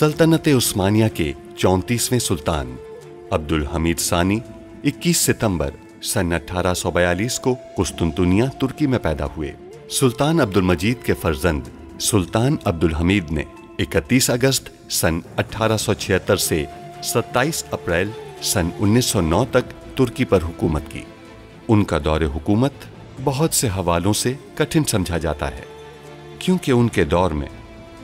सल्तनत उस्मानिया के 34वें सुल्तान अब्दुल हमीद सानी 21 सितंबर सन 1842 को कुस्तुनतुनिया तुर्की में पैदा हुए। सुल्तान अब्दुल मजीद के फर्जंद सुल्तान अब्दुल हमीद ने 31 अगस्त सन 1876 से 27 अप्रैल सन 1909 तक तुर्की पर हुकूमत की। उनका दौरे हुकूमत बहुत से हवालों से कठिन समझा जाता है, क्योंकि उनके दौर में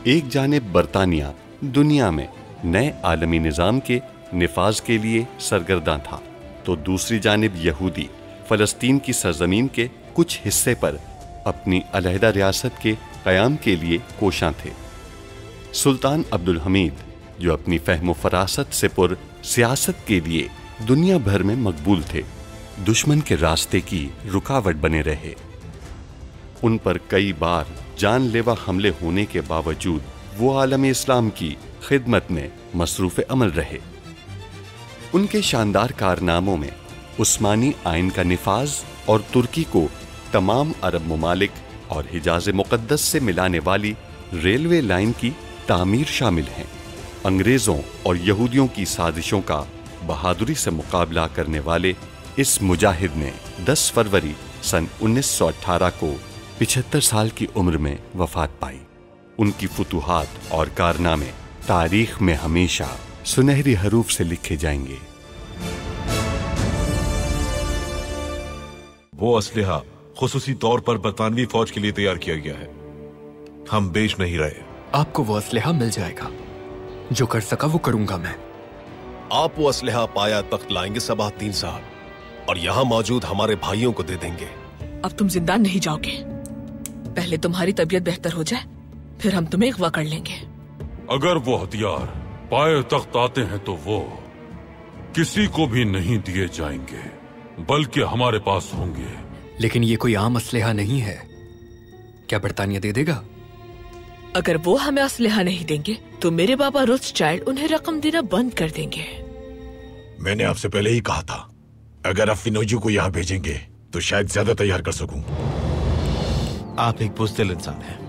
एक जानिब बरतानिया दुनिया में नए आलमी निज़ाम के निफाज के लिए सरगर्दां था, तो दूसरी जानिब यहूदी फ़लस्तीन की सरजमीन के कुछ हिस्से पर अपनी अलहदा रियासत के क़याम के लिए कोशां थे। सुल्तान अब्दुल हमीद, जो अपनी फ़हम फ़रासत से पुर सियासत के लिए दुनिया भर में मकबूल थे, दुश्मन के रास्ते की रुकावट बने रहे। उन पर कई बार जानलेवा हमले होने के बावजूद वो आलम इस्लाम की खिदमत में मसरूफ़ अमल रहे। उनके शानदार कारनामों में उस्मानी आइन का निफाज और तुर्की को तमाम अरब ममालिक और हिजाज़ मुक़द्दस से मिलाने वाली रेलवे लाइन की तामीर शामिल हैं। अंग्रेज़ों और यहूदियों की साजिशों का बहादुरी से मुकाबला करने वाले इस मुजाहिद ने 10 फरवरी सन 1918 को 75 साल की उम्र में वफात पाई। उनकी फुतूहात और कारनामे तारीख में हमेशा सुनहरी हरूफ से लिखे जाएंगे। वो असलहा खुसूसी तौर पर बरतानवी फौज के लिए तैयार किया गया है, हम बेच नहीं रहे। आपको वो असलहा मिल जाएगा, जो कर सका वो करूंगा मैं। आप वो असलहा पाया तख्त लाएंगे सबा 3 साहब, और यहाँ मौजूद हमारे भाइयों को दे देंगे। अब तुम जिंदा नहीं जाओगे, पहले तुम्हारी तबीयत बेहतर हो जाए, फिर हम तुम्हें अगवा कर लेंगे। अगर वो हथियार पाए तख्त आते हैं तो वो किसी को भी नहीं दिए जाएंगे, बल्कि हमारे पास होंगे। लेकिन ये कोई आम असलहा नहीं है, क्या बरतानिया दे देगा? अगर वो हमें असलहा नहीं देंगे तो मेरे बाबा रोथस्चाइल्ड उन्हें रकम देना बंद कर देंगे। मैंने आपसे पहले ही कहा था, अगर आप फिनोजू को यहाँ भेजेंगे तो शायद ज्यादा तैयार कर सकूं। आप एक बुज़दिल इंसान हैं,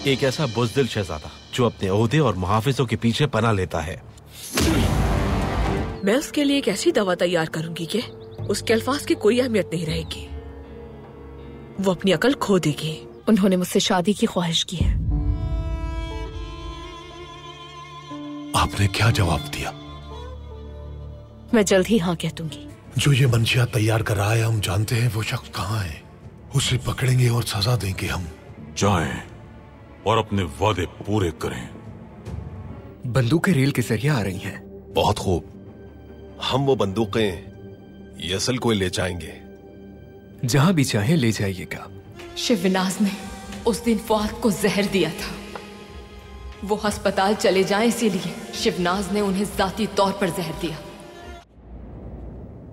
एक ऐसा बुज़दिल शहजादा जो अपने ओहदे और मुहाफिजों के पीछे पनाह लेता है। मैं उसके लिए एक ऐसी दवा तैयार करूंगी कि उसके अल्फाज की कोई अहमियत नहीं रहेगी, वो अपनी अकल खो देगी। उन्होंने मुझसे शादी की ख्वाहिश की है। आपने क्या जवाब दिया? मैं जल्द ही हाँ कह दूंगी। जो ये मंशियात तैयार कर रहा है, हम जानते हैं वो शख्स कहाँ है। उसे पकड़ेंगे और सजा देंगे। हम जाएं और अपने वादे पूरे करें। बंदूकें रेल के जरिए आ रही हैं। बहुत खूब, हम वो बंदूकें यसल को ले जाएंगे। जहां भी चाहे ले जाइएगा। शिवनाज ने उस दिन फुआद को जहर दिया था, वो अस्पताल चले जाएं, इसीलिए शिवनाज ने उन्हें जाती तौर पर जहर दिया।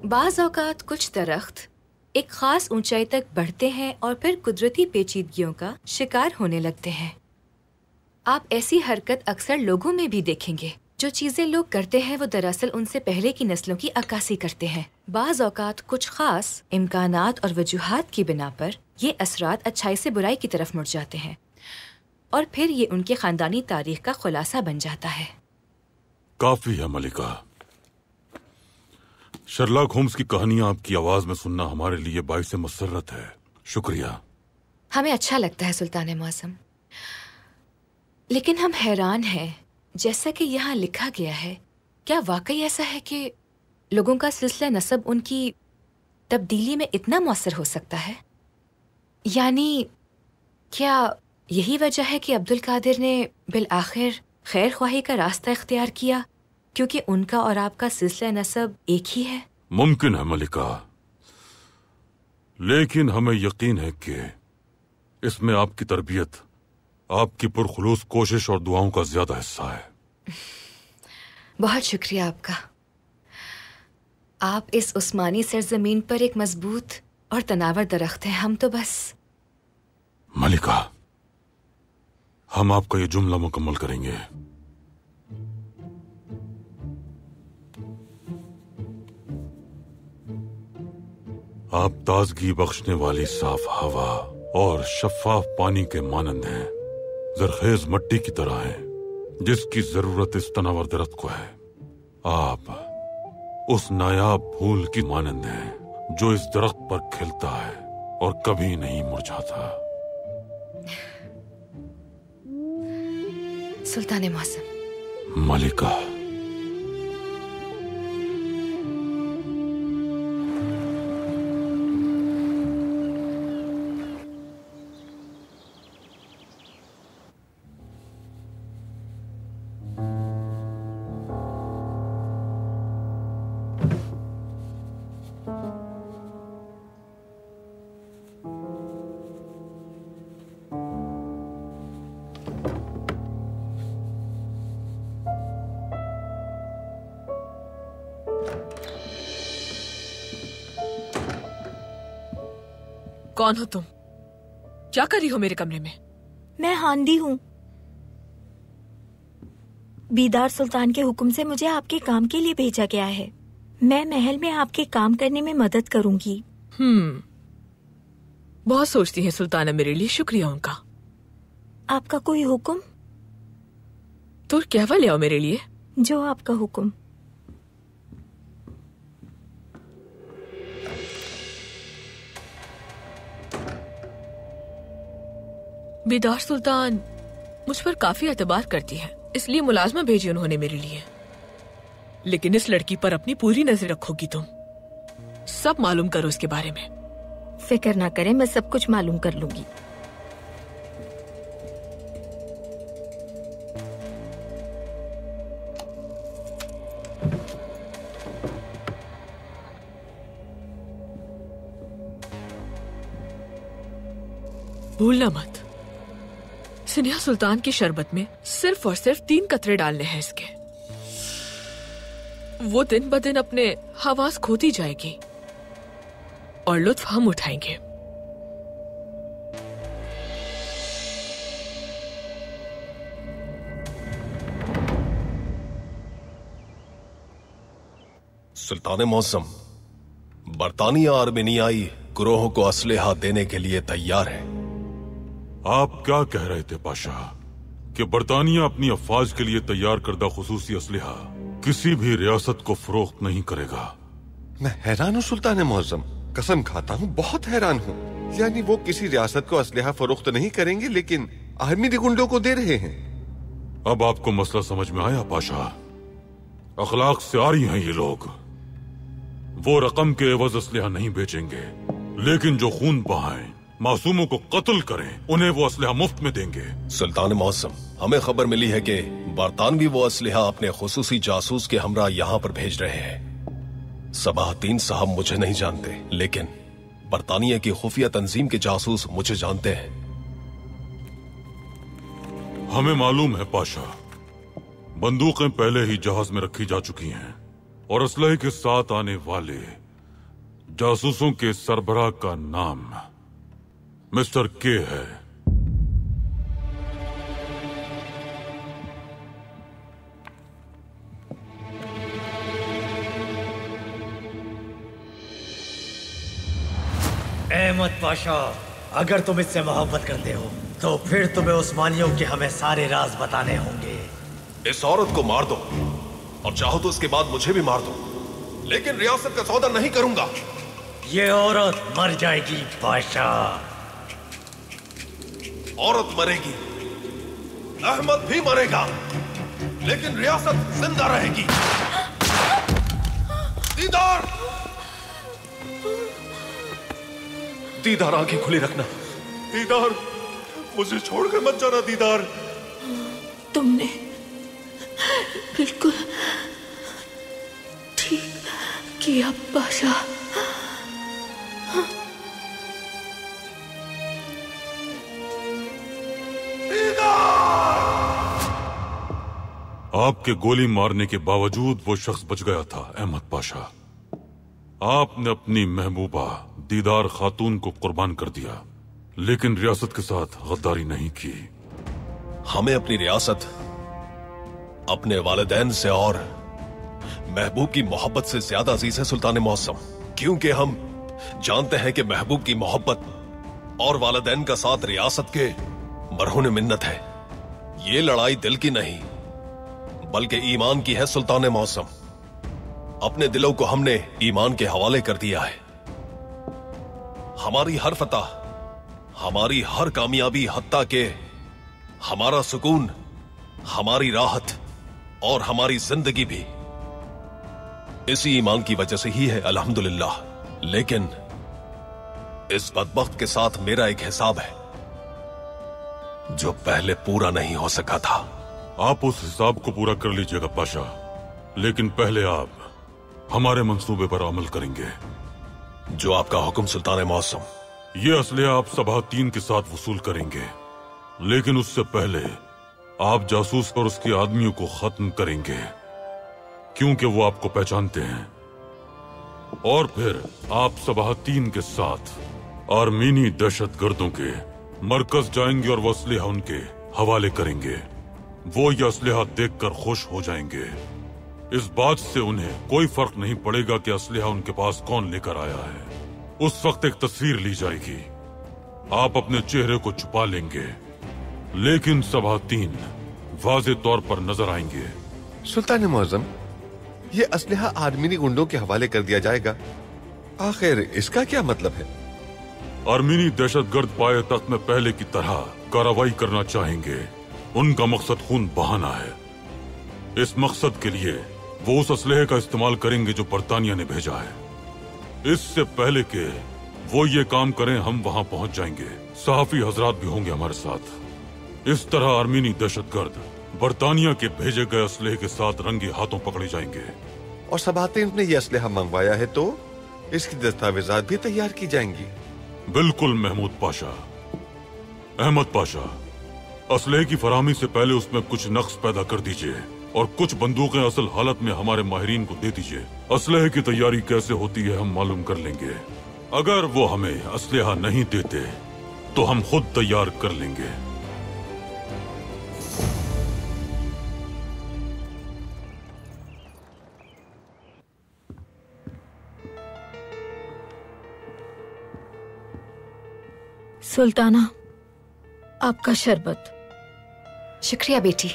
बाज़ औक़ात कुछ दरख्त एक खास ऊंचाई तक बढ़ते हैं और फिर कुदरती पेचीदगियों का शिकार होने लगते हैं। आप ऐसी हरकत अक्सर लोगों में भी देखेंगे। जो चीजें लोग करते हैं वो दरअसल उनसे पहले की नस्लों की अक्कासी करते हैं। बाज़ औक़ात कुछ खास इम्कानात और वजूहात की बिना पर ये असरात अच्छाई से बुराई की तरफ मुड़ जाते हैं, और फिर ये उनके खानदानी तारीख का खुलासा बन जाता है। काफी है मलिका। शर्लॉक होम्स की कहानियां आपकी आवाज में सुनना हमारे लिए बाइस मसरत है। शुक्रिया। हमें अच्छा लगता है सुल्तान मौसम, लेकिन हम हैरान हैं, जैसा कि यहाँ लिखा गया है, क्या वाकई ऐसा है कि लोगों का सिलसिला नसब उनकी तब्दीली में इतना मौसर हो सकता है? यानी क्या यही वजह है कि अब्दुल कादिर ने बिल आखिर खैर ख्वाही का रास्ता इख्तियार किया, क्योंकि उनका और आपका सिलसिला नसब एक ही है? मुमकिन है मलिका, लेकिन हमें यकीन है कि इसमें आपकी तरबियत, आपकी पुरखुलूस कोशिश और दुआओं का ज्यादा हिस्सा है। बहुत शुक्रिया आपका। आप इस उस्मानी सरजमीन पर एक मजबूत और तनावर दरख्त हैं, हम तो बस। मलिका, हम आपका ये जुमला मुकम्मल करेंगे। आप ताजगी बख्शने वाली साफ हवा और शफाफ पानी के मानंद हैं, जरखेज मट्टी की तरह हैं, जिसकी जरूरत इस तनावर दरख्त को है। आप उस नायाब फूल की मानंद हैं जो इस दरख्त पर खिलता है और कभी नहीं मुरझाता। सुल्तान मौसम। मलिका, कौन हो तुम? क्या कर रही हो मेरे कमरे में? मैं हांदी हूँ। बीदार सुल्तान के हुक्म से मुझे आपके काम के लिए भेजा गया है। मैं महल में आपके काम करने में मदद करूंगी। बहुत सोचती हैं सुल्ताना मेरे लिए, शुक्रिया उनका। आपका कोई हुक्म? तो क्या ले आओ मेरे लिए? जो आपका हुक्म। बीदार सुल्तान मुझ पर काफी एतबार करती है, इसलिए मुलाजमा भेजी उन्होंने मेरे लिए। लेकिन इस लड़की पर अपनी पूरी नजर रखोगी तुम। सब मालूम करो इसके बारे में। फिक्र ना करें, मैं सब कुछ मालूम कर लूंगी। भूलना मत, सिन्हा सुल्तान की शरबत में सिर्फ और सिर्फ 3 कतरे डालने हैं इसके। वो दिन ब दिन अपने हवास खोती जाएगी और लुत्फ हम उठाएंगे। सुल्तान मौसम, बरतानिया आर्मेनियाई ग्रोह को असलहा देने के लिए तैयार है। आप क्या कह रहे थे पाशा कि बरतानिया अपनी अफवाज के लिए तैयार करदा खुसूसी असलहा किसी भी रियासत को फरोख्त नहीं करेगा? मैं हैरान हूँ सुल्तान मौसम, कसम खाता हूँ बहुत हैरान हूँ। यानी वो किसी रियासत को असलहा फरोख्त नहीं करेंगे लेकिन आर्मी गुंडों को दे रहे हैं। अब आपको मसला समझ में आया पाशा? अखलाक से आरी हैं ये लोग। वो रकम के एवज असलहा नहीं बेचेंगे, लेकिन जो खून बहाएं, मासूमों को कत्ल करें, उन्हें वो असलहा मुफ्त में देंगे। सुल्तान मौसम, हमें खबर मिली है कि बरतानवी वो असलहा अपने खुसूसी जासूस के हमरा यहाँ पर भेज रहे हैं। सबाहतीन साहब मुझे नहीं जानते, लेकिन बरतानिया की खुफिया तंजीम के जासूस मुझे जानते हैं। हमें मालूम है पाशा, बंदूकें पहले ही जहाज में रखी जा चुकी हैं और असलहे के साथ आने वाले जासूसों के सरबराह का नाम मिस्टर के है। अहमद पाशा, अगर तुम इससे मोहब्बत करते हो तो फिर तुम्हें उस्मानियों के हमें सारे राज बताने होंगे। इस औरत को मार दो और चाहो तो इसके बाद मुझे भी मार दो, लेकिन रियासत का सौदा नहीं करूंगा। ये औरत मर जाएगी पाशा। औरत मरेगी, अहमद भी मरेगा, लेकिन रियासत जिंदा रहेगी। दीदार, दीदार आंखें खुली रखना। दीदार, मुझे छोड़कर मत जाना। दीदार, तुमने बिल्कुल ठीक किया पाशा। आपके गोली मारने के बावजूद वो शख्स बच गया था अहमद पाशा। आपने अपनी महबूबा दीदार खातून को कुर्बान कर दिया, लेकिन रियासत के साथ गद्दारी नहीं की। हमें अपनी रियासत अपने वालिदैन से और महबूब की मोहब्बत से ज्यादा अजीज है सुल्तान मौसम, क्योंकि हम जानते हैं कि महबूब की मोहब्बत और वालिदैन का साथ रियासत के मरहून मिन्नत है। ये लड़ाई दिल की नहीं बल्कि ईमान की है सुल्तान मौसम। अपने दिलों को हमने ईमान के हवाले कर दिया है। हमारी हर फतह, हमारी हर कामयाबी, हत्ता के हमारा सुकून, हमारी राहत और हमारी जिंदगी भी इसी ईमान की वजह से ही है, अल्हम्दुलिल्लाह। लेकिन इस बदबख्त के साथ मेरा एक हिसाब है जो पहले पूरा नहीं हो सका था। आप उस हिसाब को पूरा कर लीजिएगा पाशा, लेकिन पहले आप हमारे मंसूबे पर अमल करेंगे। जो आपका हुक्म सुल्तान मौसम। ये असलहा आप सभा 3 के साथ वसूल करेंगे, लेकिन उससे पहले आप जासूस और उसके आदमियों को खत्म करेंगे, क्योंकि वो आपको पहचानते हैं। और फिर आप सभा 3 के साथ आर्मीनी दहशतगर्दों के मरकज जाएंगे और वो असलहा उनके हवाले करेंगे। वो ये असलहा देखकर खुश हो जाएंगे। इस बात से उन्हें कोई फर्क नहीं पड़ेगा कि असलहा उनके पास कौन लेकर आया है। उस वक्त एक तस्वीर ली जाएगी, आप अपने चेहरे को छुपा लेंगे, लेकिन सभा 3 वाज़े तौर पर नजर आएंगे। सुल्तान मुअज्जम, ये असलहा आर्मीनी गुंडों के हवाले कर दिया जाएगा, आखिर इसका क्या मतलब है? आर्मीनी दहशतगर्द पाए तख्त में पहले की तरह कार्रवाई करना चाहेंगे। उनका मकसद खून बहाना है। इस मकसद के लिए वो उस असलहे का इस्तेमाल करेंगे जो बरतानिया ने भेजा है। इससे पहले के वो ये काम करें, हम वहां पहुंच जाएंगे। सहाफी हजरात भी होंगे हमारे साथ। इस तरह आर्मीनी दहशतगर्द बरतानिया के भेजे गए असलहे के साथ रंगे हाथों पकड़े जाएंगे। और सबातीन ने यह असलहा मंगवाया है तो इसकी दस्तावेजात भी तैयार की जाएंगी। बिल्कुल महमूद पाशा। अहमद पाशा, असलहे की फराहमी से पहले उसमें कुछ नक्श पैदा कर दीजिए और कुछ बंदूकें असल हालत में हमारे माहिरीन को दे दीजिए। असलहे की तैयारी कैसे होती है हम मालूम कर लेंगे। अगर वो हमें असलहा नहीं देते तो हम खुद तैयार कर लेंगे। सुल्ताना, आपका शरबत। शुक्रिया बेटी।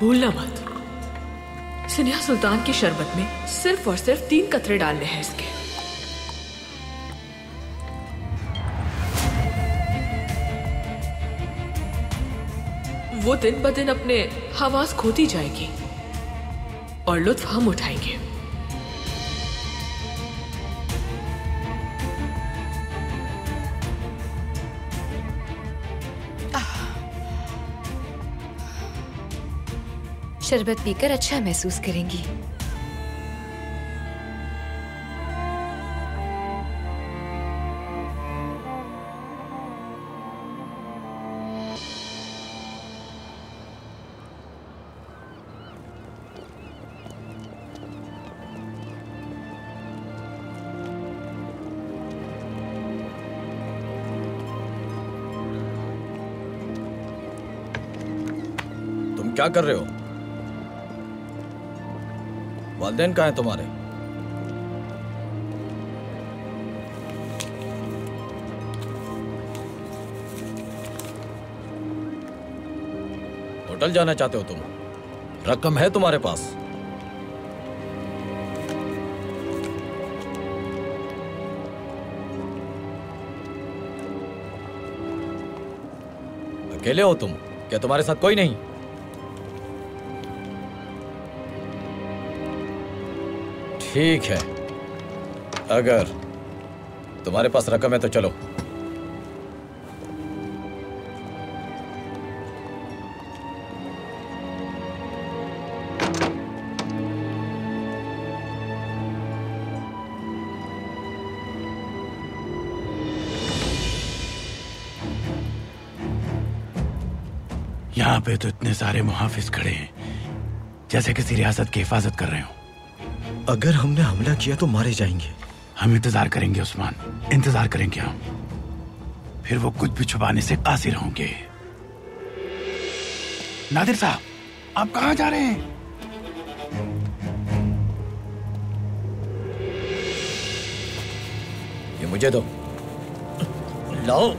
भूलना मत, सिन्हा सुल्तान के शरबत में सिर्फ और सिर्फ 3 कतरे डालने हैं इसके। वो दिन ब दिन अपने हवास खोती जाएगी और लुत्फ हम उठाएंगे। शरबत पीकर अच्छा महसूस करेंगी। तुम क्या कर रहे हो? वालिदैन कहाँ हैं तुम्हारे? होटल जाना चाहते हो तुम? रकम है तुम्हारे पास? अकेले हो तुम? क्या तुम्हारे साथ कोई नहीं? ठीक है, अगर तुम्हारे पास रकम है तो चलो। यहाँ पे तो इतने सारे मुहाफिज खड़े हैं, जैसे किसी रियासत की हिफाजत कर रहे हो। अगर हमने हमला किया तो मारे जाएंगे। हम इंतजार करेंगे उस्मान, इंतजार करेंगे हम। फिर वो कुछ भी छुपाने से कासिर होंगे। नादिर साहब, आप कहाँ जा रहे हैं? ये मुझे दो। लाओ,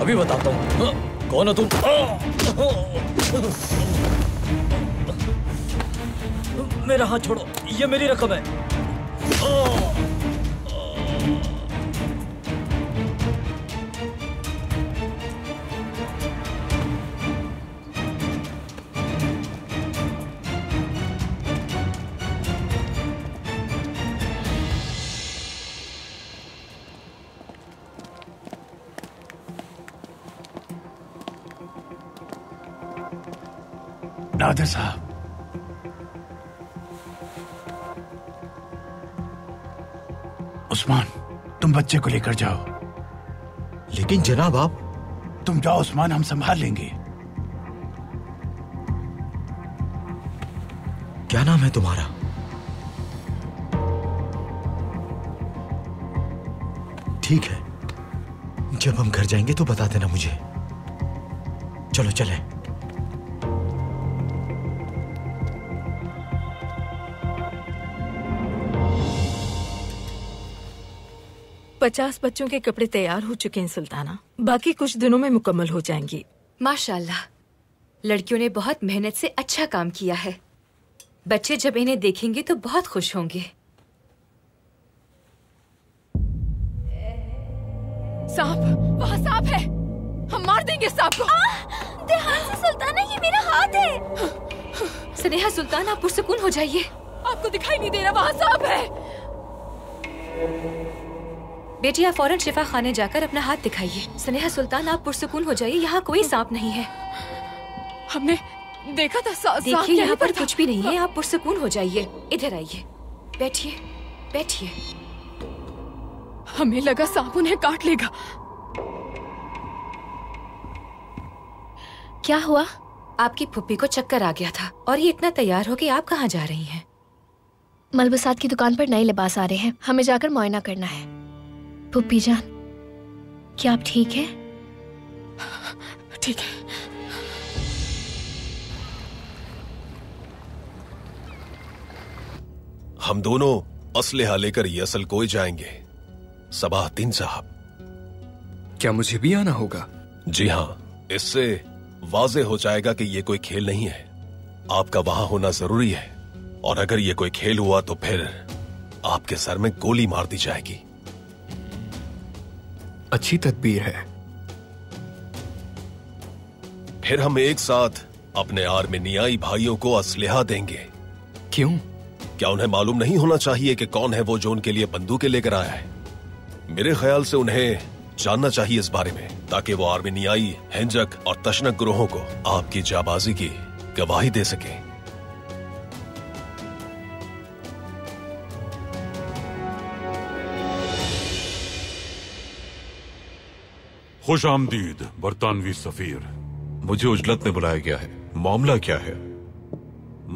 अभी बताता हूँ। कौन हो तुम? मेरा हाथ छोड़ो, ये मेरी रकम है। नादिर साहब, उस्मान, तुम बच्चे को लेकर जाओ। लेकिन जनाब आप। तुम जाओ उस्मान, हम संभाल लेंगे। क्या नाम है तुम्हारा? ठीक है, जब हम घर जाएंगे तो बता देना मुझे। चलो चले। पचास बच्चों के कपड़े तैयार हो चुके हैं सुल्ताना, बाकी कुछ दिनों में मुकम्मल हो जाएंगी। माशाल्लाह, लड़कियों ने बहुत मेहनत से अच्छा काम किया है। बच्चे जब इन्हें देखेंगे तो बहुत खुश होंगे। सांप, वहाँ सांप है। हम मार देंगे सांप को। ध्यान से सुल्ताना, ये मेरा हाथ है। स्नेहा सुल्तान, आप पुरसुकून हो जाइए। आपको दिखाई नहीं दे रहा वहाँ सांप है? बेटी, आप फौरन शिफा खाने जाकर अपना हाथ दिखाइए। स्नेहा सुल्तान, आप पुरसुकून हो जाइए, यहाँ कोई सांप नहीं है। हमने देखा था सांप। देखिए, यहाँ पर कुछ भी नहीं है। आप पुरसुकून हो जाइए, इधर आइए, बैठिए बैठिए। हमें लगा सांप उन्हें काट लेगा। क्या हुआ? आपकी फुप्पी को चक्कर आ गया था और ये इतना तैयार हो कि आप कहाँ जा रही हैं? मलबसात की दुकान पर नए लिबास आ रहे हैं, हमें जाकर मुआयना करना है। फुप्पी जान, क्या आप ठीक है? ठीक है। हम दोनों असलहा लेकर ये असल कोई जाएंगे। सबाहतीन साहब, क्या मुझे भी आना होगा? जी हाँ, इससे वाजे हो जाएगा कि ये कोई खेल नहीं है। आपका वहां होना जरूरी है, और अगर ये कोई खेल हुआ तो फिर आपके सर में गोली मार दी जाएगी। अच्छी तदबीर है। फिर हम एक साथ अपने आर्मेनियाई भाइयों को असलहा देंगे। क्यों? क्या उन्हें मालूम नहीं होना चाहिए कि कौन है वो जो उनके लिए बंदूकें लेकर आया है? मेरे ख्याल से उन्हें जानना चाहिए इस बारे में, ताकि वो आर्मेनियाई, हेंजक और तशनक ग्रोहों को आपकी जाबाजी की गवाही दे सके। खुश आमदीद बरतानवी सफीर। मुझे उजलत ने बुलाया गया है। मामला क्या है?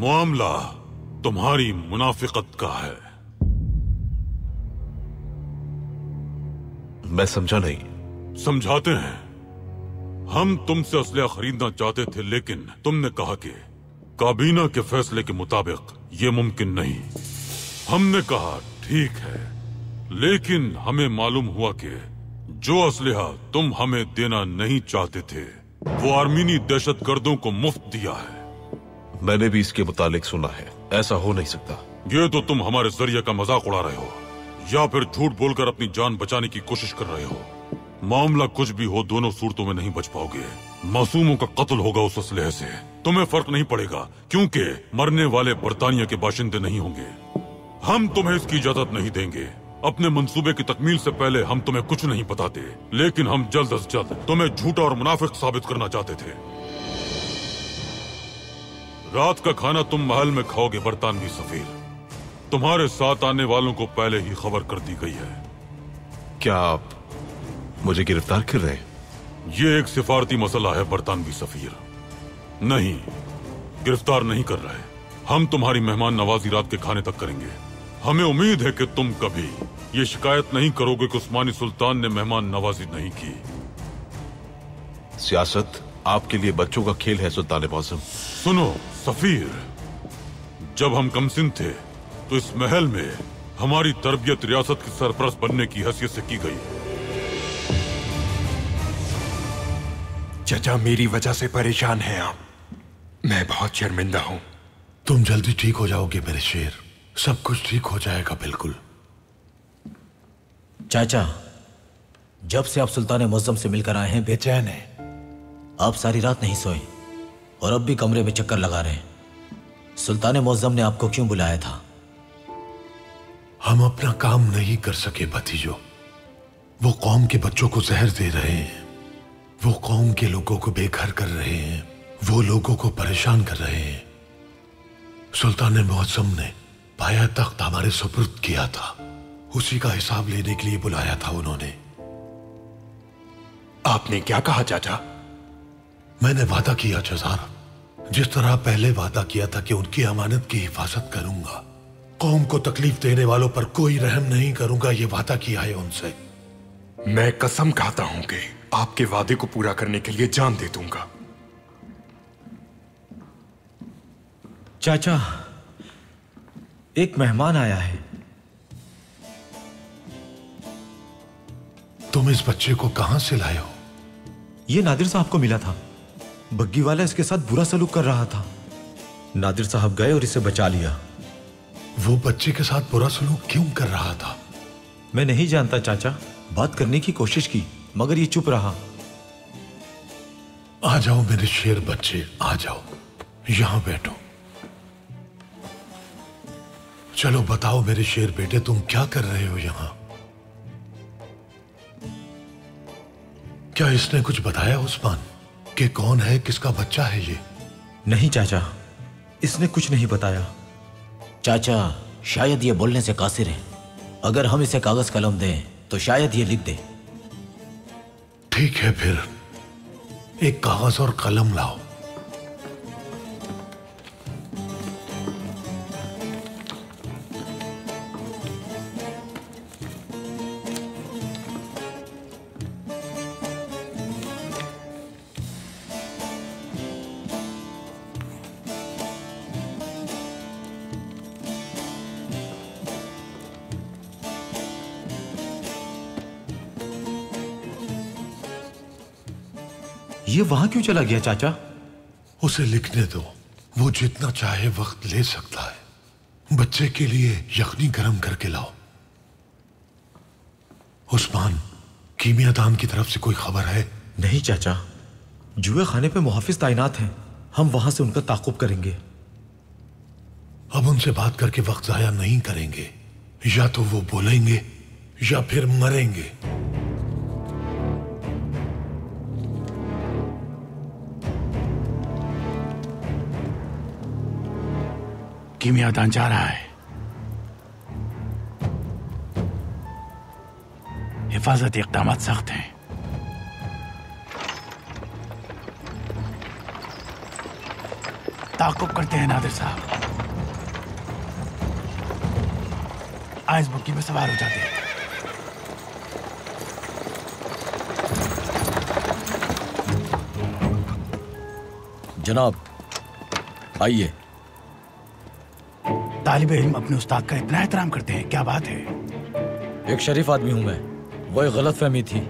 मामला तुम्हारी मुनाफिकत का है। मैं समझा नहीं। समझाते हैं। हम तुमसे असलहा खरीदना चाहते थे, लेकिन तुमने कहा कि काबीना के फैसले के मुताबिक ये मुमकिन नहीं। हमने कहा ठीक है, लेकिन हमें मालूम हुआ कि जो असलहा तुम हमें देना नहीं चाहते थे वो आर्मीनी दहशतगर्दों को मुफ्त दिया है। मैंने भी इसके मुतालिक सुना है। ऐसा हो नहीं सकता। ये तो तुम हमारे जरिए का मजाक उड़ा रहे हो, या फिर झूठ बोलकर अपनी जान बचाने की कोशिश कर रहे हो। मामला कुछ भी हो, दोनों सूरतों में नहीं बच पाओगे। मासूमों का कत्ल होगा उस असलहे से। तुम्हें फर्क नहीं पड़ेगा, क्योंकि मरने वाले बरतानिया के बाशिंदे नहीं होंगे। हम तुम्हें इसकी इजाजत नहीं देंगे। अपने मंसूबे की तकमील से पहले हम तुम्हें कुछ नहीं बताते, लेकिन हम जल्द अज जल्द तुम्हें झूठा और मुनाफिक साबित करना चाहते थे। रात का खाना तुम महल में खाओगे बरतानवी सफीर। तुम्हारे साथ आने वालों को पहले ही खबर कर दी गई है। क्या आप मुझे गिरफ्तार कर रहे हैं? ये एक सिफारती मसला है बरतानवी सफीर। नहीं, गिरफ्तार नहीं कर रहे। हम तुम्हारी मेहमान नवाजी रात के खाने तक करेंगे। हमें उम्मीद है कि तुम कभी ये शिकायत नहीं करोगे कि उस्मानी सुल्तान ने मेहमान नवाजी नहीं की। सियासत आपके लिए बच्चों का खेल है सुल्तान मौसम। सुनो सफीर, जब हम कमसिन थे तो इस महल में हमारी तरबियत रियासत की सरपरस्त बनने की हैसियत से की गई। चाचा, मेरी वजह से परेशान हैं आप। मैं बहुत शर्मिंदा हूं। तुम जल्दी ठीक हो जाओगे मेरे शेर, सब कुछ ठीक हो जाएगा बिल्कुल। चाचा, जब से आप सुल्तान मुअज्जम से मिलकर आए हैं बेचैन है। आप सारी रात नहीं सोए और अब भी कमरे में चक्कर लगा रहे हैं। सुल्तान मुअज्जम ने आपको क्यों बुलाया था? हम अपना काम नहीं कर सके भतीजो। वो कौम के बच्चों को जहर दे रहे हैं, वो कौम के लोगों को बेघर कर रहे हैं, वो लोगों को परेशान कर रहे हैं। सुल्तान मुअज्जम ने पाया तख्त हमारे सुपुर्द किया था, उसी का हिसाब लेने के लिए बुलाया था उन्होंने। आपने क्या कहा चाचा? मैंने वादा किया जजार, जिस तरह पहले वादा किया था कि उनकी अमानत की हिफाजत करूंगा, कौम को तकलीफ देने वालों पर कोई रहम नहीं करूंगा, ये वादा किया है उनसे। मैं कसम खाता हूं कि आपके वादे को पूरा करने के लिए जान दे दूंगा। चाचा, एक मेहमान आया है। तुम इस बच्चे को कहां से लाए हो? ये नादिर साहब को मिला था। बग्गी वाला इसके साथ बुरा सलूक कर रहा था। नादिर साहब गए और इसे बचा लिया। वो बच्चे के साथ बुरा सलूक क्यों कर रहा था? मैं नहीं जानता चाचा। बात करने की कोशिश की मगर ये चुप रहा। आ जाओ मेरे शेर बच्चे, आ जाओ, यहां बैठो। चलो बताओ मेरे शेर बेटे, तुम क्या कर रहे हो यहां? क्या इसने कुछ बताया उस्मान कि कौन है, किसका बच्चा है ये? नहीं चाचा, इसने कुछ नहीं बताया। चाचा, शायद ये बोलने से कासिर है। अगर हम इसे कागज कलम दें तो शायद ये लिख दे। ठीक है, फिर एक कागज और कलम लाओ। ये वहां क्यों चला गया चाचा? उसे लिखने दो, वो जितना चाहे वक्त ले सकता है। बच्चे के लिए यखनी गरम करके लाओ। उस्मान, कीमियादान की तरफ से कोई खबर है? नहीं चाचा, जुए खाने पे मुहाफिज तैनात हैं। हम वहां से उनका ताकुब करेंगे। अब उनसे बात करके वक्त जाया नहीं करेंगे। या तो वो बोलेंगे या फिर मरेंगे। कीमियादान जा रहा है। हिफाजती इक़दाम सख्त हैं। ताक़ुब करते हैं नादिर साहब। आज बुग्गी में सवार हो जाते हैं। जनाब, आइए। तालिब इल्म अपने उस्ताद का इतना एहतराम करते हैं, क्या बात है? एक शरीफ आदमी हूं मैं, वो एक गलत फहमी थी।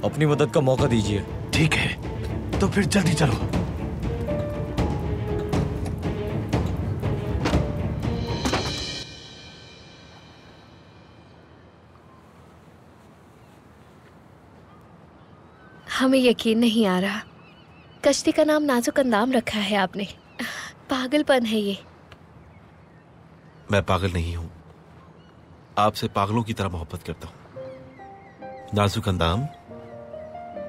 अपनी मदद का मौका दीजिए। ठीक है, तो फिर जल्दी चलो। हमें यकीन नहीं आ रहा, कश्ती का नाम नाजुक अंदाम रखा है आपने। पागलपन है ये। मैं पागल नहीं हूं, आपसे पागलों की तरह मोहब्बत करता हूं। नाजुक अंदाम,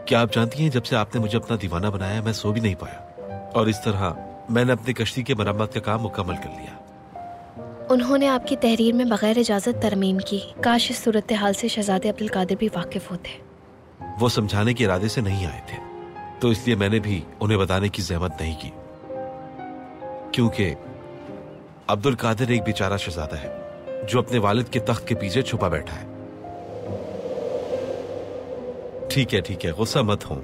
क्या आप जानती हैं जब से आपने मुझे अपना दीवाना बनाया मैं सो भी नहीं पाया, और इस तरह मैंने अपनी कश्ती के मरम्मत का काम मुकम्मल कर लिया। उन्होंने आपकी तहरीर में बगैर इजाजत तरमीम की। काश इस सूरत हाल से शहजादे अब्दुल कादिर भी वाकिफ होते। वो समझाने के इरादे से नहीं आए थे, तो इसलिए मैंने भी उन्हें बताने की जहमत नहीं की, क्योंकि अब्दुल कादिर एक बेचारा शहजादा है जो अपने वालिद के तख्त के पीछे छुपा बैठा है। ठीक है, गुस्सा मत हो।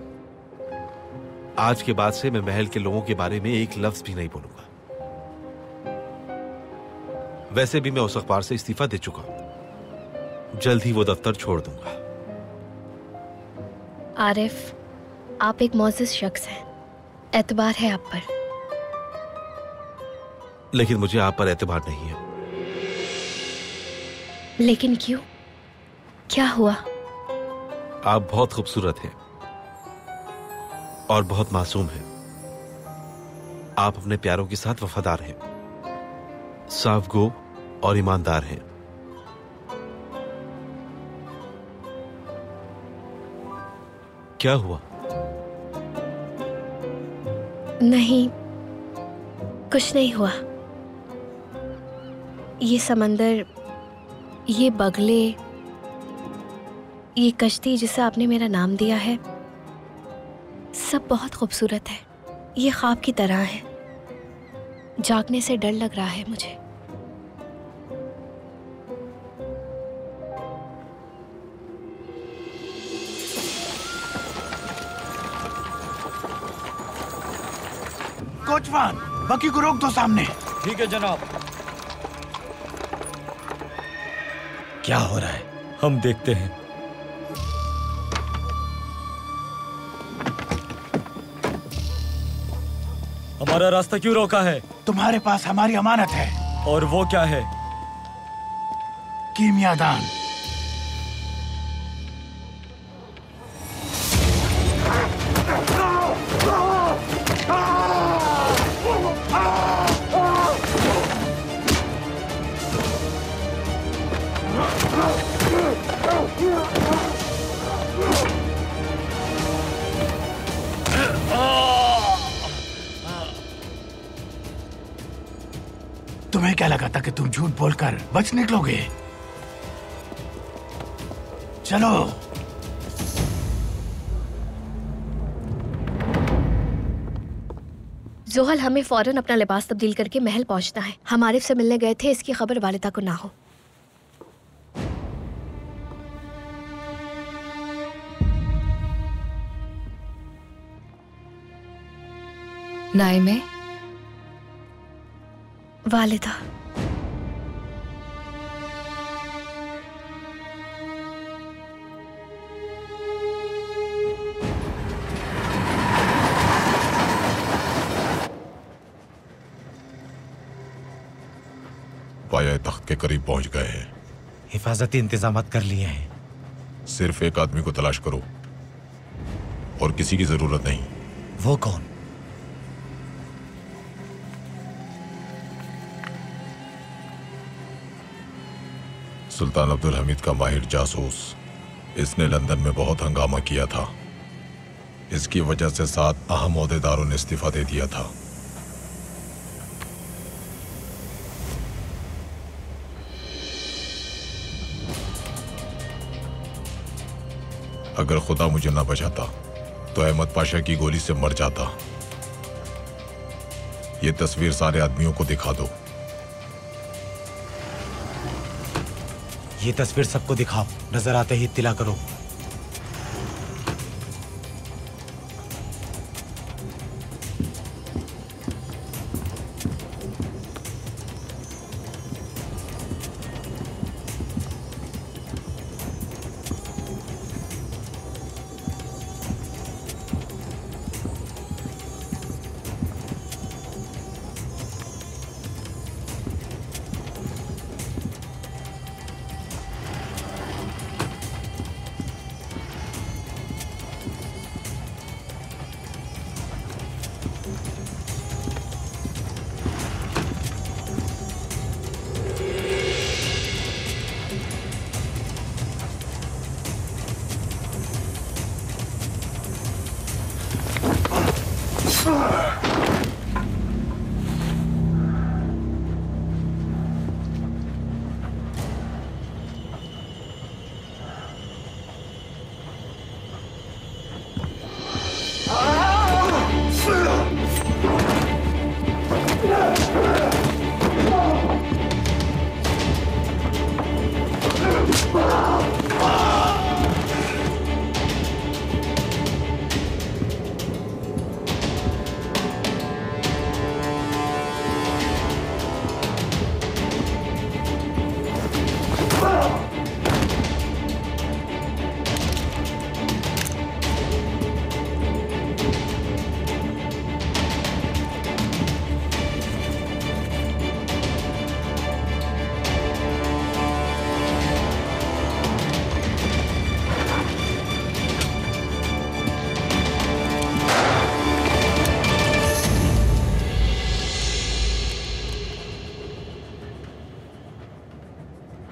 आज के बाद से मैं महल के लोगों के बारे में एक लफ्ज भी नहीं बोलूंगा। वैसे भी मैं उस अखबार से इस्तीफा दे चुका हूं, जल्द ही वो दफ्तर छोड़ दूंगा। आरिफ, आप एक मोअज़्ज़िज़ शख्स हैं, एतबार है आप पर। लेकिन मुझे आप पर एतबार नहीं है। लेकिन क्यों? क्या हुआ? आप बहुत खूबसूरत हैं और बहुत मासूम हैं। आप अपने प्यारों के साथ वफादार हैं, साफ गो और ईमानदार हैं। क्या हुआ? नहीं, कुछ नहीं हुआ। ये समंदर, ये बगले, ये कश्ती जिसे आपने मेरा नाम दिया है, सब बहुत खूबसूरत है। ये ख्वाब की तरह है। जागने से डर लग रहा है मुझे। कोचवान, बकी को रोक दो सामने। ठीक है जनाब। क्या हो रहा है? हम देखते हैं। हमारा रास्ता क्यों रोका है? तुम्हारे पास हमारी अमानत है। और वो क्या है? कीमियादान। तुम्हें क्या लगा था कि तुम झूठ बोलकर बच निकलोगे? चलो। जोहल, हमें फौरन अपना लिबास तब्दील करके महल पहुंचना है। हम आरिफ से मिलने गए थे, इसकी खबर वालिदा को ना हो। नाइमे, वालिदा। पाया तख्त के करीब पहुंच गए हैं। हिफाजती इंतजामात कर लिए हैं। सिर्फ एक आदमी को तलाश करो और किसी की जरूरत नहीं। वो कौन? सुल्तान अब्दुल हमीद का माहिर जासूस। इसने लंदन में बहुत हंगामा किया था। इसकी वजह से 7 अहम ओहदेदारों ने इस्तीफा दे दिया था। अगर खुदा मुझे ना बचाता तो अहमद पाशा की गोली से मर जाता। ये तस्वीर सारे आदमियों को दिखा दो। ये तस्वीर सबको दिखाओ। नजर आते ही इत्तिला करो।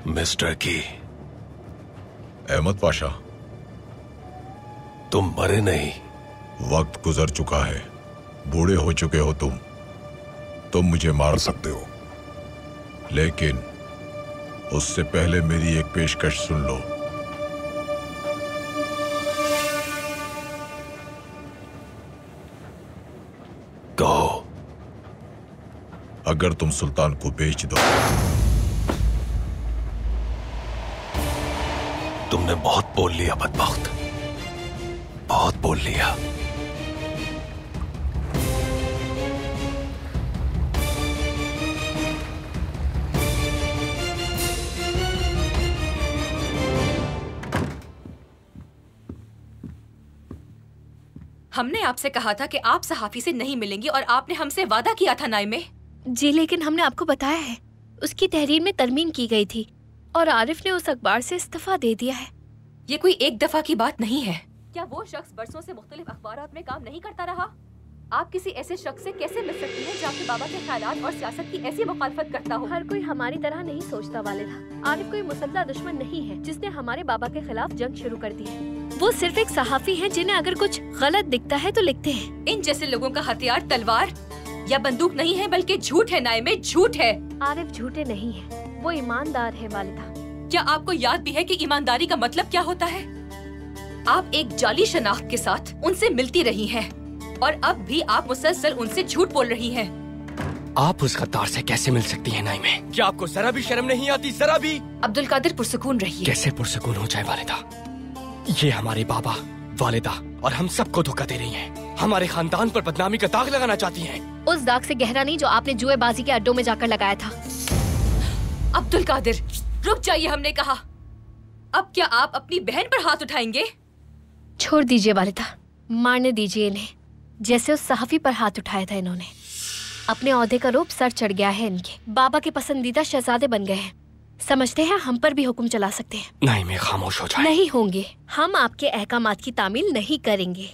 मिस्टर की। अहमद पाशा, तुम मरे नहीं। वक्त गुजर चुका है, बूढ़े हो चुके हो तुम मुझे मार सकते हो, लेकिन उससे पहले मेरी एक पेशकश सुन लो। कहो। अगर तुम सुल्तान को बेच दो। तुमने बहुत बोल लिया बदबख्त, बहुत बोल लिया। हमने आपसे कहा था कि आप सहाफी से नहीं मिलेंगी और आपने हमसे वादा किया था नाइमे। जी, लेकिन हमने आपको बताया है उसकी तहरीर में तरमीम की गई थी और आरिफ ने उस अखबार से इस्तीफा दे दिया है। ये कोई एक दफा की बात नहीं है। क्या वो शख्स बरसों से मुख्तलिफ अखबारात में काम नहीं करता रहा? आप किसी ऐसे शख्स से कैसे मिल सकती हैं जो आपके बाबा के ख्यालात और सियासत की ऐसी मुखालफत करता हो? हर कोई हमारी तरह नहीं सोचता वालिदा। आरिफ कोई मुसल्लह दुश्मन नहीं है जिसने हमारे बाबा के खिलाफ जंग शुरू कर दी है। वो सिर्फ एक सहाफी हैं जिन्हें अगर कुछ गलत दिखता है तो लिखते हैं। इन जैसे लोगों का हथियार तलवार या बंदूक नहीं है, बल्कि झूठ है नाइमे, झूठ है। आरिफ झूठे नहीं है, वो ईमानदार है वालिदा। क्या आपको याद भी है कि ईमानदारी का मतलब क्या होता है? आप एक जाली शनाख्त के साथ उनसे मिलती रही हैं और अब भी आप मुसलसल उनसे झूठ बोल रही हैं। आप उस गद्दार से कैसे मिल सकती हैं नाइमे? क्या आपको जरा भी शर्म नहीं आती? जरा भी? अब्दुल कादिर पुरसुकून रहिए। कैसे पुरसुकून हो जाए वालिदा? ये हमारे बाबा, वालिदा और हम सबको धोखा दे रही हैं। हमारे खानदान पर बदनामी का दाग लगाना चाहती हैं। उस दाग से गहरा नहीं जो आपने जुएबाजी के अड्डों में जाकर लगाया था। अब्दुल कादिर, रुक जाइए, हमने कहा। अब क्या आप अपनी बहन पर हाथ उठाएंगे? छोड़ दीजिए वालिदा, मारने दीजिए इन्हें, जैसे उस सहाफी पर हाथ उठाया था इन्होंने। अपने ओहदे का रोब सर चढ़ गया है इनके। बाबा के पसंदीदा शहजादे बन गए हैं। समझते हैं हम पर भी हुक्म चला सकते हैं। नहीं, मैं खामोश हो जाए। नहीं होंगे। हम आपके अहकामात की तामील नहीं करेंगे।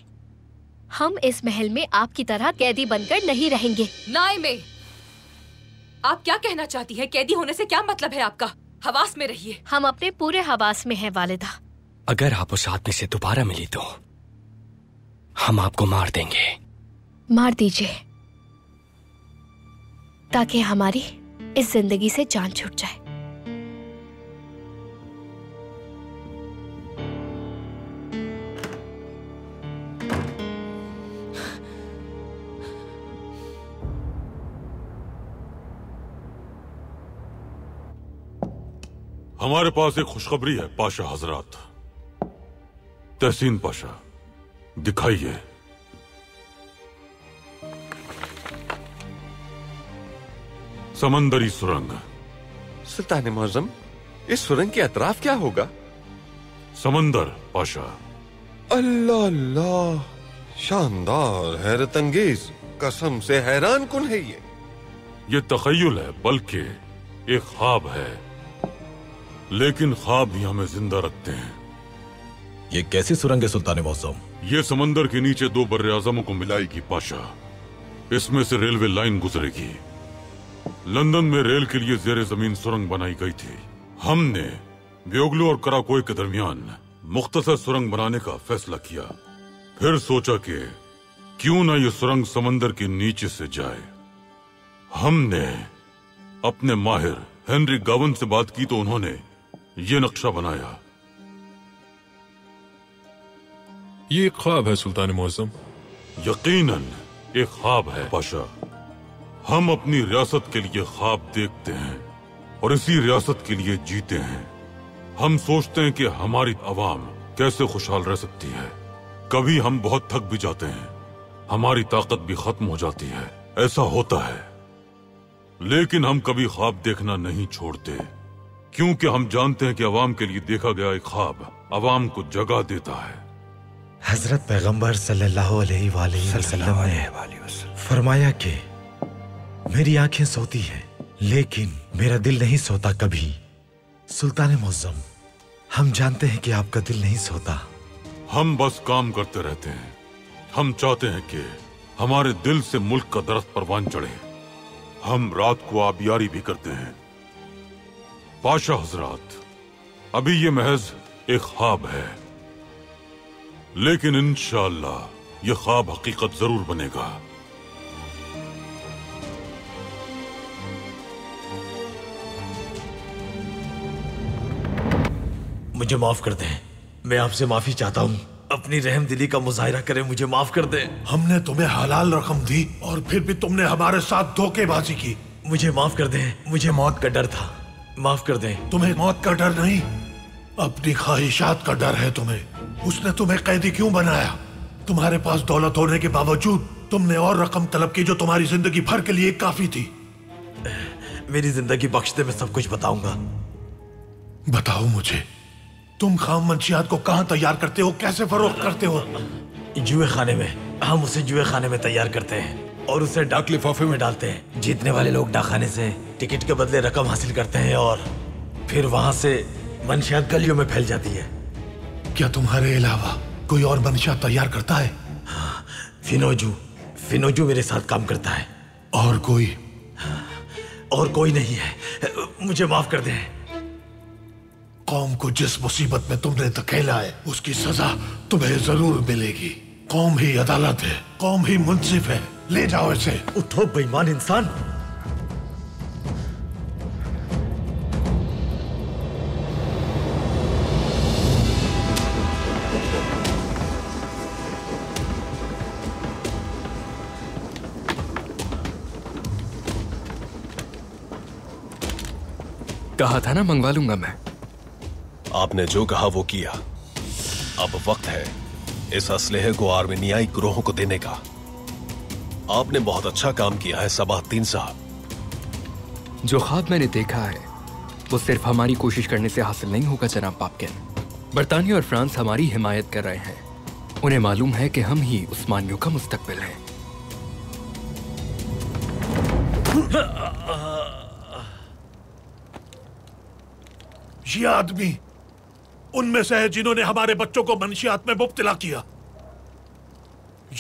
हम इस महल में आपकी तरह कैदी बनकर नहीं रहेंगे। नाइमे, आप क्या कहना चाहती हैं? कैदी होने से क्या मतलब है आपका? हवास में रहिए। हम अपने पूरे हवास में हैं वालिदा। अगर आप उस आदमी से दोबारा मिली तो हम आपको मार देंगे। मार दीजिए ताकि हमारी इस जिंदगी से जान छूट जाए। हमारे पास एक खुशखबरी है पाशा हजरात। तहसीन पाशा, दिखाइए। समंदरी सुरंग। सुल्तान मुअज्जम, इस सुरंग के अतराफ क्या होगा? समंदर पाशा। अल्लाह अल्लाह, शानदार, हैरत अंगेज, कसम से हैरान कुन है ये तखय्युल है, बल्कि एक ख्वाब है, लेकिन ख्वाब भी हमें जिंदा रखते हैं। ये कैसी सुरंग है सुल्तान मुअज्जम? ये समंदर के नीचे दो बर्रे आज़मों को मिलाएगी पाशा। इसमें से रेलवे लाइन गुजरेगी। लंदन में रेल के लिए जेर जमीन सुरंग बनाई गई थी। हमने ब्योगलू और कराकोई के दरमियान मुख्तसर सुरंग बनाने का फैसला किया। फिर सोचा कि क्यों ना ये सुरंग समंदर के नीचे से जाए। हमने अपने माहिर हेनरी गावन से बात की तो उन्होंने ये नक्शा बनाया। ये एक ख्वाब है सुल्तान मुअज्जम। यकीनन एक ख्वाब है पाशा। हम अपनी रियासत के लिए ख्वाब देखते हैं और इसी रियासत के लिए जीते हैं। हम सोचते हैं कि हमारी अवाम कैसे खुशहाल रह सकती है। कभी हम बहुत थक भी जाते हैं, हमारी ताकत भी खत्म हो जाती है। ऐसा होता है, लेकिन हम कभी ख्वाब देखना नहीं छोड़ते, क्योंकि हम जानते हैं कि अवाम के लिए देखा गया एक ख्वाब अवाम को जगा देता है। हजरत पैगंबर सल्लल्लाहु अलैहि वसल्लम ने फरमाया कि मेरी आंखें सोती हैं, लेकिन मेरा दिल नहीं सोता कभी। सुल्तान मुअज्जम, हम जानते हैं कि आपका दिल नहीं सोता। हम बस काम करते रहते हैं। हम चाहते हैं कि हमारे दिल से मुल्क का दरख्त परवान चढ़े। हम रात को आबियारी भी करते हैं। पाशा हजरात, अभी ये महज एक ख्वाब है, लेकिन इंशाअल्लाह ये ख्वाब हकीकत जरूर बनेगा। मुझे माफ कर दें, मैं आपसे माफी चाहता हूँ। अपनी रहम दिली का मुजाहिरा करें, मुझे माफ कर दें। हमने तुम्हें हलाल रकम दी और फिर भी तुमने हमारे साथ धोखेबाजी की। मुझे माफ कर दें, मुझे मौत का डर था, माफ कर दें। तुम्हें मौत का डर नहीं, अपनी ख्वाहिशात का डर है तुम्हें। उसने तुम्हें कैदी क्यों बनाया? तुम्हारे पास दौलत होने के बावजूद तुमने और रकम तलब की जो तुम्हारी जिंदगी भर के लिए काफी थी। मेरी जिंदगी बख्श दे, मैं सब कुछ बताऊंगा। बताओ मुझे, तुम खाम मंशियात को कहाँ तैयार करते हो, कैसे फरोख्त करते हो? जुए खाने में। हम उसे जुए खाने में तैयार करते हैं और उसे डाक लिफाफे में डालते हैं। जीतने वाले लोग डाक खाने से टिकट के बदले रकम हासिल करते हैं और फिर वहां से मंशियात गलियों में फैल जाती है। क्या तुम्हारे अलावा कोई और मंशियात तैयार करता है? फिनोजू मेरे साथ काम करता है। और कोई? और कोई नहीं है, मुझे माफ कर दें। कौम को जिस मुसीबत में तुमने धकेला है उसकी सजा तुम्हें जरूर मिलेगी। कौम ही अदालत है, कौम ही मुंसिफ है। ले जाओ इसे। उठो बेईमान इंसान। कहा था ना मंगवा लूंगा मैं। आपने जो कहा वो किया। अब वक्त है इस असलहे को आर्मेनियाई गिरोहों को देने का। आपने बहुत अच्छा काम किया है सबाहतीन साहब। जो ख्वाब मैंने देखा है वो सिर्फ हमारी कोशिश करने से हासिल नहीं होगा जनाब पापकिन। बरतानिया और फ्रांस हमारी हिमायत कर रहे हैं। उन्हें मालूम है कि हम ही उस्मानियों का मुस्तकबिल है। ये आदमी उनमें से है जिन्होंने हमारे बच्चों को मंशियात में मुब्तला किया।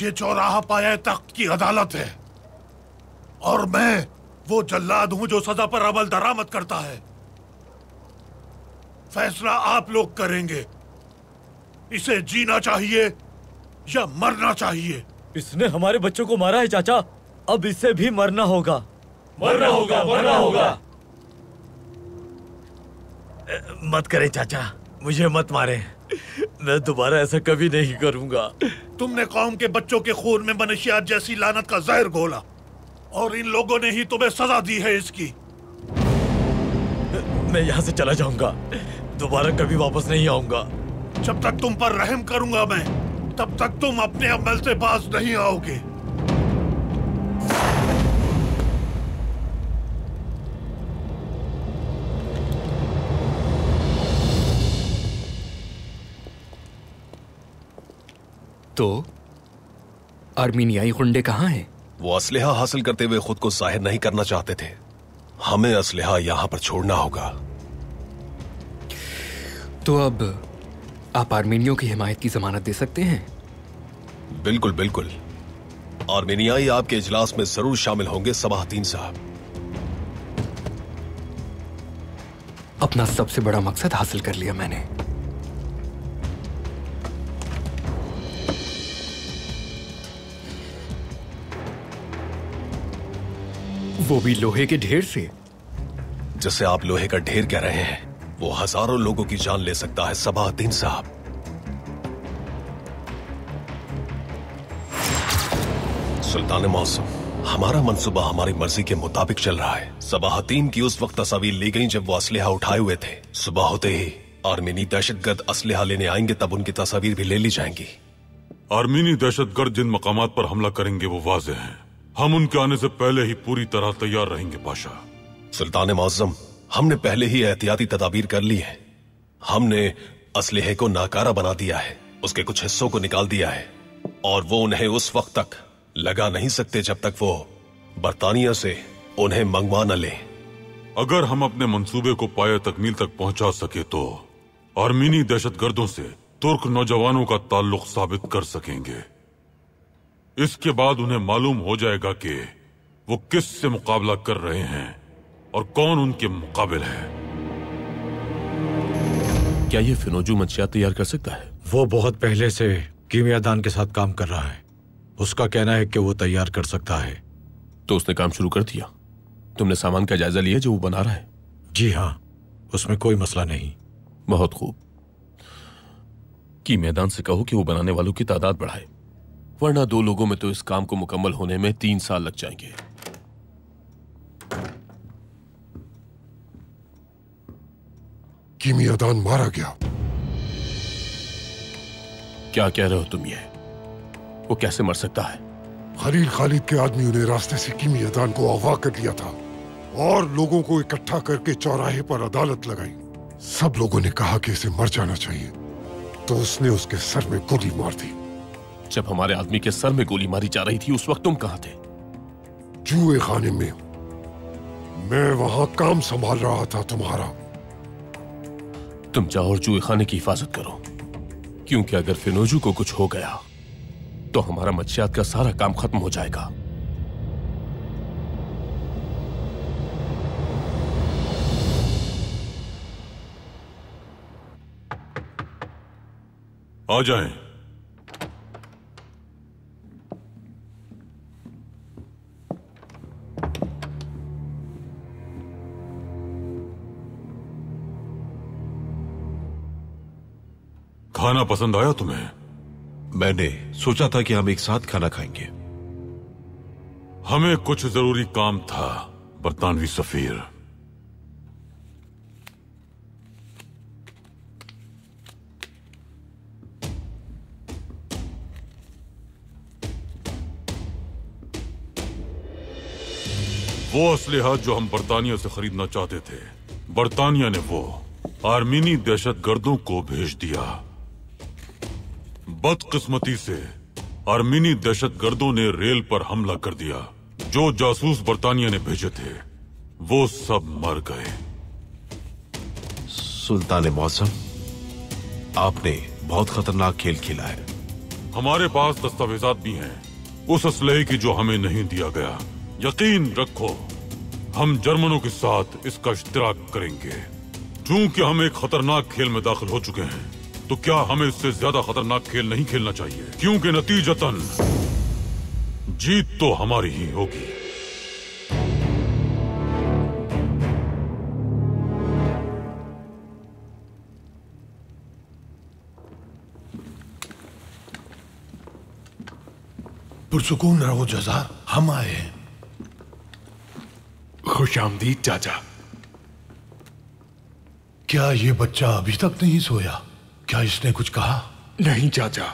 ये चौराहा पाया तख्त की अदालत है और मैं वो जल्लाद हूं जो सजा पर अमल दरामद करता है। फैसला आप लोग करेंगे। इसे जीना चाहिए या मरना चाहिए। इसने हमारे बच्चों को मारा है चाचा, अब इसे भी मरना होगा। मरना होगा, मरना होगा। मत करें चाचा, मुझे मत मारे। मैं दोबारा ऐसा कभी नहीं करूंगा। तुमने कौम के बच्चों के खून में मनशियात जैसी लानत का जहर घोला और इन लोगों ने ही तुम्हें सजा दी है इसकी। मैं यहाँ से चला जाऊंगा, दोबारा कभी वापस नहीं आऊंगा। जब तक तुम पर रहम करूंगा मैं, तब तक तुम अपने अमल से बाज नहीं आओगे। तो आर्मीनियाई गुंडे कहाँ हैं? वो असलहा हासिल करते हुए खुद को जाहिर नहीं करना चाहते थे। हमें असलहा यहाँ पर छोड़ना होगा। तो अब आप आर्मीनियों की हिमायत की जमानत दे सकते हैं? बिल्कुल बिल्कुल। आर्मेनियाई आपके इजलास में जरूर शामिल होंगे सबाहतीन साहब। अपना सबसे बड़ा मकसद हासिल कर लिया मैंने। वो भी लोहे के ढेर से। जिसे आप लोहे का ढेर कह रहे हैं वो हजारों लोगों की जान ले सकता है सबाहतीन साहब। सुल्तान मौसम, हमारा मंसूबा हमारी मर्जी के मुताबिक चल रहा है। सबाहतीन की उस वक्त तस्वीर ली गई जब वो असलहा उठाए हुए थे। सुबह होते ही आर्मीनी दहशतगर्द असलहा लेने आएंगे, तब उनकी तस्वीर भी ले ली जाएंगी। आर्मीनी दहशतगर्द जिन मकामात पर हमला करेंगे वो वाज़ेह हैं। हम उनके आने से पहले ही पूरी तरह तैयार रहेंगे पाशा। सुल्तान मौसम, हमने पहले ही एहतियाती तदाबीर कर ली है। हमने असलहे को नाकारा बना दिया है, उसके कुछ हिस्सों को निकाल दिया है और वो उन्हें उस वक्त तक लगा नहीं सकते जब तक वो बरतानिया से उन्हें मंगवा न ले। अगर हम अपने मंसूबे को पाए तकमील तक पहुंचा सके तो आर्मीनी दहशतगर्दों से तुर्क नौजवानों का ताल्लुक साबित कर सकेंगे। इसके बाद उन्हें मालूम हो जाएगा कि वो किस से मुकाबला कर रहे हैं और कौन उनके मुकाबिल है। क्या ये फिनोजू मंशियात तैयार कर सकता है? वो बहुत पहले से कीमियादान के साथ काम कर रहा है। उसका कहना है कि वो तैयार कर सकता है। तो उसने काम शुरू कर दिया? तुमने सामान का जायजा लिया जो वो बना रहा है? जी हाँ, उसमें कोई मसला नहीं। बहुत खूब। कीमियादान से कहो कि वो बनाने वालों की तादाद बढ़ाए, वरना 2 लोगों में तो इस काम को मुकम्मल होने में 3 साल लग जाएंगे। कीमियादान मारा गया। क्या कह रहे हो तुम? ये वो कैसे मर सकता है? खलील खालिद के आदमियों ने रास्ते से कीमियादान को अगवा कर लिया था और लोगों को इकट्ठा करके चौराहे पर अदालत लगाई। सब लोगों ने कहा कि इसे मर जाना चाहिए, तो उसने उसके सर में गोली मार दी। जब हमारे आदमी के सर में गोली मारी जा रही थी उस वक्त तुम कहां थे? जुए खाने में। मैं वहां काम संभाल रहा था तुम्हारा। तुम जाओ और जुए खाने की हिफाजत करो, क्योंकि अगर फिनोजू को कुछ हो गया तो हमारा मंशियात का सारा काम खत्म हो जाएगा। आ जाएं। खाना पसंद आया तुम्हें? मैंने सोचा था कि हम एक साथ खाना खाएंगे। हमें कुछ जरूरी काम था बरतानवी सफीर। वो असलहा जो हम बरतानिया से खरीदना चाहते थे, बरतानिया ने वो आर्मीनी दहशतगर्दों को भेज दिया। बदकिस्मती से आर्मीनी दहशतगर्दों ने रेल पर हमला कर दिया। जो जासूस बरतानिया ने भेजे थे वो सब मर गए। सुल्तान मौसम, आपने बहुत खतरनाक खेल खेला है। हमारे पास दस्तावेजात भी हैं उस असलहे की जो हमें नहीं दिया गया। यकीन रखो हम जर्मनों के साथ इसका इश्तिराक करेंगे। चूंकि हम एक खतरनाक खेल में दाखिल हो चुके हैं, तो क्या हमें इससे ज्यादा खतरनाक खेल नहीं खेलना चाहिए? क्योंकि नतीजतन जीत तो हमारी ही होगी। पुरसुकून रहो जज़ा, हम आए हैं। खुशामदीद चाचा। क्या ये बच्चा अभी तक नहीं सोया? क्या इसने कुछ कहा? नहीं चाचा,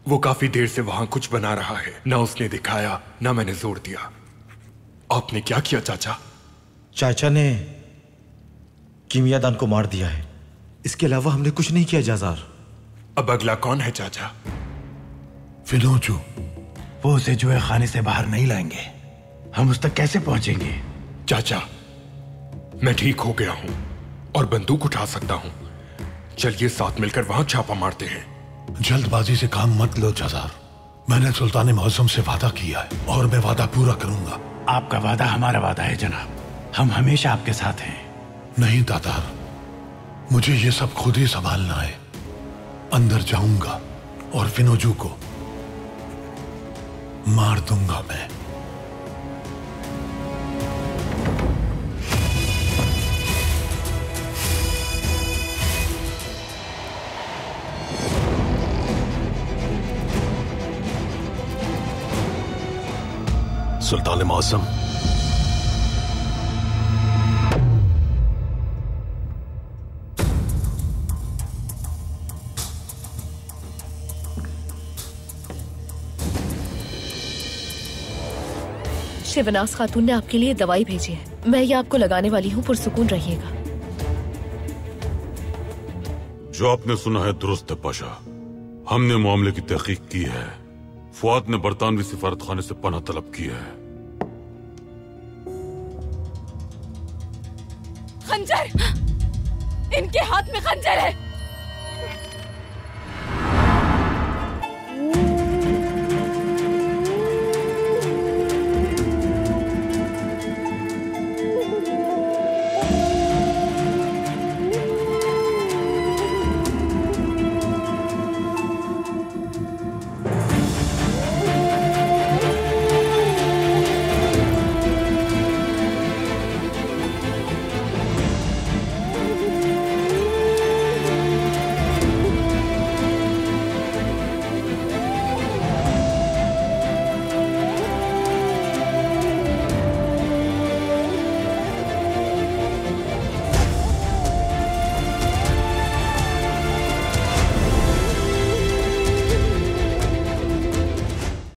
वो काफी देर से वहां कुछ बना रहा है। ना उसने दिखाया ना मैंने जोर दिया। आपने क्या किया चाचा? चाचा ने कीमियादान को मार दिया है। इसके अलावा हमने कुछ नहीं किया जाजार। अब अगला कौन है चाचा? फिनोजू। वो उसे जुए खाने से बाहर नहीं लाएंगे। हम उस तक कैसे पहुंचेंगे? चाचा, मैं ठीक हो गया हूं और बंदूक उठा सकता हूं। चलिए साथ मिलकर वहां छापा मारते हैं। जल्दबाजी से काम मत लो जज़ार। मैंने सुल्तान मौसम से वादा किया है और मैं वादा पूरा करूंगा। आपका वादा हमारा वादा है जनाब। हम हमेशा आपके साथ हैं। नहीं दातार, मुझे ये सब खुद ही संभालना है। अंदर जाऊंगा और फिनोजू को मार दूंगा मैं। सुल्तान मौसम, शिवनाज खातून ने आपके लिए दवाई भेजी है। मैं ये आपको लगाने वाली हूँ, पुरसुकून रहिएगा। जो आपने सुना है दुरुस्त है पाशा। हमने मामले की तहकीक की है। फुआद ने बरतानवी सिफारत खाने से पनाह तलब की है। खंजर! इनके हाथ में खंजर है।